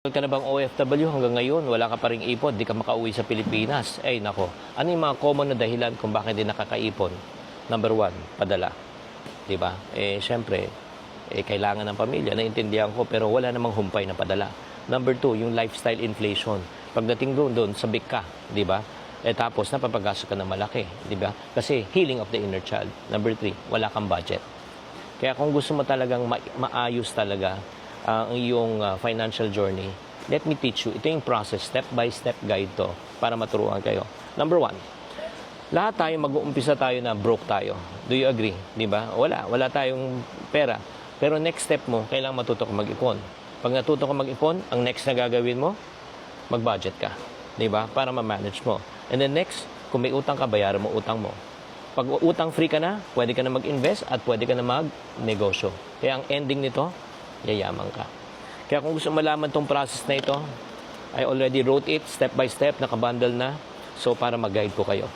Ka na bang OFW hanggang ngayon, wala ka pa ring ipon, di ka makauwi sa Pilipinas. Ay nako, ano yung mga common na dahilan kung bakit di nakakaipon? Number one, padala. Di ba? Syempre, kailangan ng pamilya, naintindihan ko, pero wala namang humpay na padala. Number two, yung lifestyle inflation. Pagdating doon, sabik ka, di ba? Tapos, napapagastos ka ng malaki, di ba? Kasi healing of the inner child. Number three, wala kang budget. Kaya kung gusto mo talagang maayos talaga, ang iyong financial journey, let me teach you. Ito yung process, step-by-step guide to para maturuan kayo. Number one, lahat tayo mag-uumpisa tayo na broke tayo. Do you agree? Di ba? Wala tayong pera. Pero next step mo, kailangan matuto ka mag-ipon. Pag natuto ka mag-ipon, ang next na gagawin mo, mag-budget ka. Di ba? Para ma-manage mo. And then next, kung may utang ka, bayaran mo utang mo. Pag utang free ka na, pwede ka na mag-invest at pwede ka na mag-negosyo. Kaya ang ending nito, yayaman ka. Kaya kung gusto malaman tong process na ito, I already wrote it step by step, nakabundle na. So para mag-guide ko kayo.